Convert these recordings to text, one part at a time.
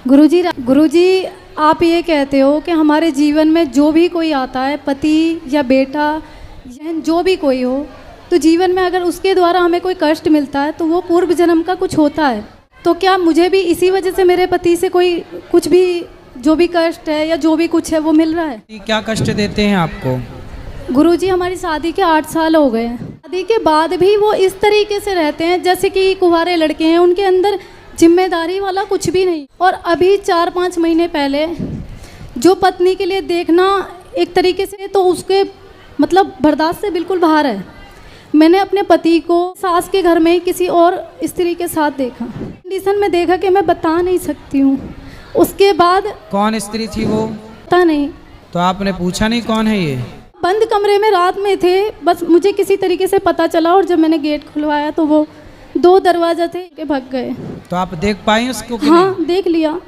गुरुजी, आप ये कहते हो कि हमारे जीवन में जो भी कोई आता है, पति या बेटा या जो भी कोई हो, तो जीवन में अगर उसके द्वारा हमें कोई कष्ट मिलता है तो वो पूर्व जन्म का कुछ होता है। तो क्या मुझे भी इसी वजह से मेरे पति से कोई कुछ भी जो भी कष्ट है या जो भी कुछ है वो मिल रहा है? क्या कष्ट देते हैं आपको? गुरुजी, हमारी शादी के 8 साल हो गए हैं। शादी के बाद भी वो इस तरीके से रहते हैं जैसे कि कुंवारे लड़के हैं, उनके अंदर जिम्मेदारी वाला कुछ भी नहीं। और अभी 4-5 महीने पहले जो पत्नी के लिए देखना एक तरीके से तो उसके मतलब बर्दाश्त से बिल्कुल बाहर है। मैंने अपने पति को सास के घर में किसी और स्त्री के साथ देखा, कंडीशन में देखा कि मैं बता नहीं सकती हूँ। उसके बाद कौन स्त्री थी वो? पता नहीं। तो आपने पूछा नहीं कौन है ये? बंद कमरे में रात में थे, बस मुझे किसी तरीके से पता चला और जब मैंने गेट खुलवाया तो वो 2 दरवाजा थे के भाग गए। तो आप देख पाई उसको कि हाँ नहीं? देख लिया।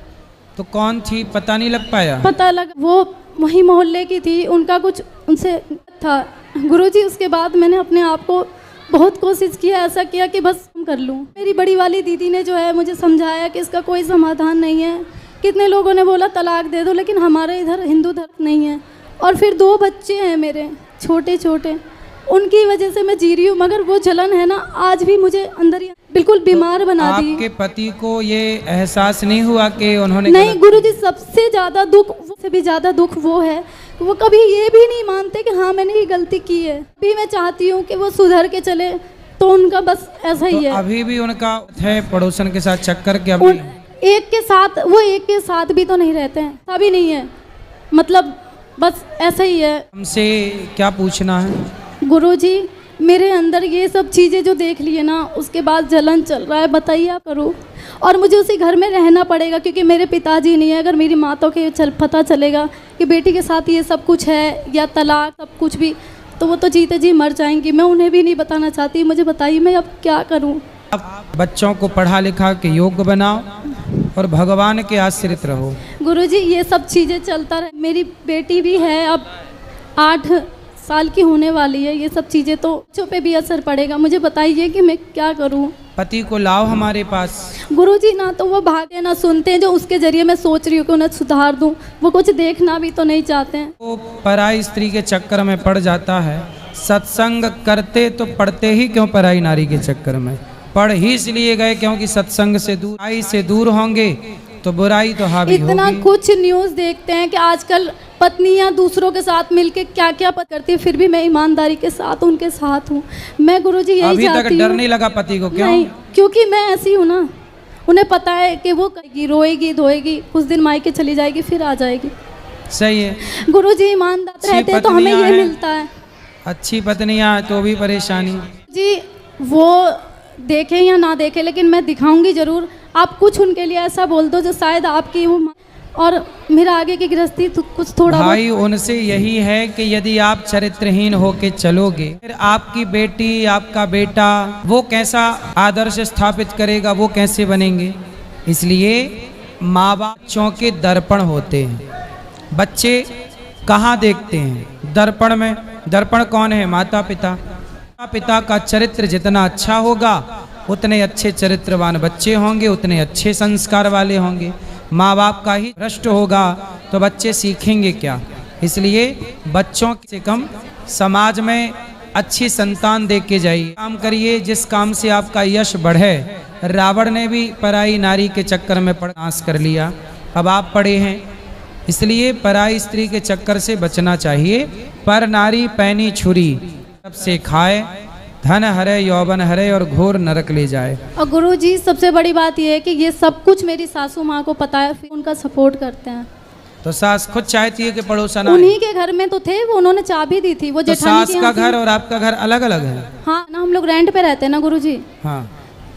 तो कौन थी पता नहीं लग पाया? पता लगा वो वही मोहल्ले की थी, उनका कुछ उनसे था। गुरुजी, उसके बाद मैंने अपने आप को बहुत कोशिश किया, ऐसा किया कि बस कर लूँ। मेरी बड़ी वाली दीदी ने जो है मुझे समझाया कि इसका कोई समाधान नहीं है। कितने लोगों ने बोला तलाक दे दो, लेकिन हमारे इधर हिंदू धर्म नहीं है। और फिर 2 बच्चे हैं मेरे छोटे छोटे, उनकी वजह से मैं जी रही हूँ, मगर वो जलन है ना आज भी मुझे अंदर ही बिल्कुल बीमार बना दी। आपके पति को ये एहसास नहीं हुआ कि उन्होंने? नहीं गुरुजी, सबसे ज़्यादा दुख, से भी ज़्यादा दुख वो है, वो कभी ये भी नहीं मानते कि हाँ मैंने ये गलती की है। अभी मैं चाहती हूँ कि वो सुधर के चले, तो उनका बस ऐसा ही है। अभी भी उनका है पड़ोसन के साथ चक्कर के? अभी एक के साथ, वो एक के साथ भी तो नहीं रहते हैं, तभी नहीं है, मतलब बस ऐसा ही है। हमसे क्या पूछना है? गुरुजी, मेरे अंदर ये सब चीज़ें जो देख लिए ना, उसके बाद जलन चल रहा है, बताइए आप करूँ। और मुझे उसी घर में रहना पड़ेगा क्योंकि मेरे पिताजी नहीं है। अगर मेरी माँ तो के पता चलेगा कि बेटी के साथ ये सब कुछ है या तलाक सब कुछ भी, तो वो तो जीते जी मर जाएंगी। मैं उन्हें भी नहीं बताना चाहती। मुझे बताइए मैं अब क्या करूँ? आप बच्चों को पढ़ा लिखा के योग्य बनाओ और भगवान के आश्रित रहो। गुरुजी, ये सब चीज़ें चलता रहे। मेरी बेटी भी है, अब 8 साल की होने वाली है। ये सब चीज़ें तो बच्चों पे भी असर पड़ेगा। मुझे बताइए कि मैं क्या करूं? पति को लाओ हमारे पास। गुरुजी, ना तो वो भागे ना सुनते हैं। जो उसके जरिए मैं सोच रही हूँ कि उन्हें सुधार दूं, वो कुछ देखना भी तो नहीं चाहते हैं। वो पराई स्त्री के चक्कर में पड़ जाता है। सत्संग करते तो पढ़ते ही क्यों पराई नारी के चक्कर में? पढ़ ही इसलिए गए क्योंकि सत्संग से दूर, बुराई से दूर होंगे तो बुराई तो हावी होगी। इतना कुछ न्यूज़ देखते हैं कि आजकल पत्नियां दूसरों के साथ मिलके क्या क्या करती है, फिर भी मैं ईमानदारी के साथ उनके साथ हूँ। मैं गुरुजी यही अभी चाहती तक हूँ। डर नहीं लगा पति को? क्यों? नहीं, क्योंकि मैं ऐसी हूँ ना। उन्हें पता है कि वो करेगी, रोएगी धोएगी, कुछ दिन मायके चली जाएगी, फिर आ जाएगी। सही है। गुरुजी, ईमानदार रहते हैं तो हमें ये मिलता है। अच्छी पत्नियां तो भी परेशानी। जी, वो देखें या ना देखें, लेकिन मैं दिखाऊंगी जरूर। आप कुछ उनके लिए ऐसा बोल दो जो शायद आपकी वो और मेरा आगे की गृहस्थी तो कुछ थोड़ा भाई उनसे यही है कि यदि आप चरित्रहीन होके चलोगे, फिर आपकी बेटी आपका बेटा वो कैसा आदर्श स्थापित करेगा, वो कैसे बनेंगे? इसलिए माँ बाप बच्चों के दर्पण होते हैं। बच्चे कहाँ देखते हैं? दर्पण में। दर्पण कौन है? माता पिता। माता पिता का चरित्र जितना अच्छा होगा उतने अच्छे चरित्रवान बच्चे होंगे, उतने अच्छे संस्कार वाले होंगे। माँ बाप का ही भ्रष्ट होगा तो बच्चे सीखेंगे क्या? इसलिए बच्चों से कम समाज में अच्छी संतान दे के जाइए। काम करिए जिस काम से आपका यश बढ़े। रावण ने भी पराई नारी के चक्कर में पड़ नाश कर लिया। अब आप पड़े हैं, इसलिए पराई स्त्री के चक्कर से बचना चाहिए। पर नारी पैनी छुरी सबसे खाए, धन हरे यौवन हरे और घोर नरक ले जाए। और गुरुजी, सबसे बड़ी बात यह है कि ये सब कुछ मेरी सासू माँ को पता है, फिर उनका सपोर्ट करते हैं। तो सास खुद चाहती है कि पड़ोसन आए? उन्हीं के घर में तो थे वो, उन्होंने चाबी दी थी। वो तो जेठानी सास का घर और आपका घर अलग अलग है? हाँ ना, हम लोग रेंट पे रहते हैं ना गुरुजी। हाँ।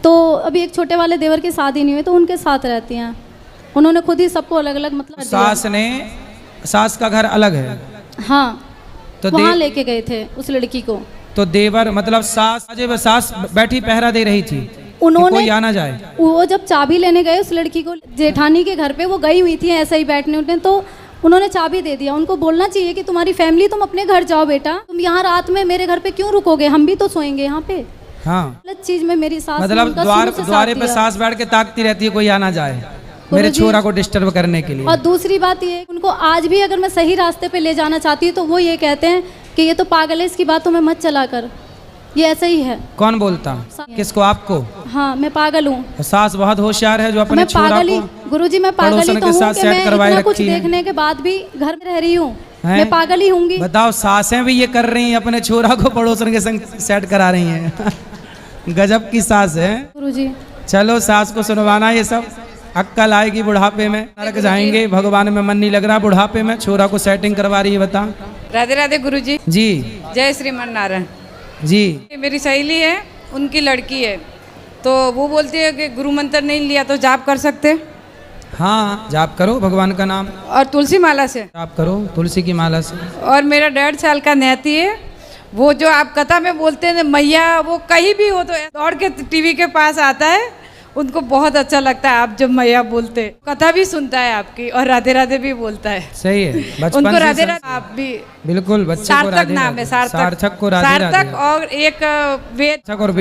तो अभी एक छोटे वाले देवर की शादी नहीं हुई तो उनके साथ रहती हैं। उन्होंने खुद ही सबको अलग अलग मतलब सास का घर अलग है? हाँ, तो वहाँ लेके गए थे उस लड़की को। तो देवर मतलब सास बैठी पहरा दे रही थी उन्होंने, कोई आना जाए। वो जब चाबी लेने गए उस लड़की को जेठानी के घर पे, वो गई हुई थी ऐसे ही बैठने उठने, तो उन्होंने चाबी दे दिया। उनको बोलना चाहिए कि तुम्हारी फैमिली, तुम अपने घर जाओ बेटा, तुम यहाँ रात में मेरे घर पे क्यों रुकोगे, हम भी तो सोएंगे यहाँ पे। हाँ, गलत चीज में मेरी सास मतलब द्वारे पे सास बैठ के ताकती रहती है कोई आना जाए। मेरे गुरुजी। छोरा को डिस्टर्ब करने के लिए। और दूसरी बात ये है, उनको आज भी अगर मैं सही रास्ते पे ले जाना चाहती हूँ तो वो ये कहते हैं कि ये तो पागल है, इसकी बातों में मत चला कर। ये ऐसा ही है। कौन बोलता? किसको? आपको? हाँ, मैं पागल हूँ। और सास बहुत होशियार है जो अपने मैं छोरा पागल ही, को गुरुजी मैं पागल ही पड़ोसन तो के हूँ साथ कि सेट मैं करवाए इतना कुछ रखी है। देखने के बाद भी घर में रह रही हूँ। हैं? मैं पागल ही होंगी। बताओ, सासें भी ये कर रही हैं, अपने छोरा को पड़ोसन के संग सेट करा रही हैं। गजब की सास है। गुरुजी चलो, सास को सुनवाना ये सब, अक्कल आएगी बुढ़ापे में। नरक जाएंगे, भगवान में मन नहीं लग रहा बुढ़ापे में, छोरा को सेटिंग करवा रही है। बता। राधे राधे गुरुजी। जी जय श्रीमान नारायण। जी। मेरी सहेली है, उनकी लड़की है, तो वो बोलती है कि गुरु मंत्र नहीं लिया तो जाप कर सकते। हाँ, जाप करो भगवान का नाम, और तुलसी माला से। जाप करो तुलसी की माला से। और मेरा 1.5 साल का नेती है, वो जो आप कथा में बोलते हैं मैया, वो कहीं भी हो तो दौड़ के टीवी के पास आता है। उनको बहुत अच्छा लगता है आप जब मैया बोलते, कथा भी सुनता है आपकी और राधे राधे भी बोलता है। सही है। बचपन उनको से राधे राधे आप भी। बिल्कुल, बच्चे को सार्थक राधे नाम राधे। है, सार्थक। सार्थक को राधे राधे। सार्थक और एक वेद सार्थक और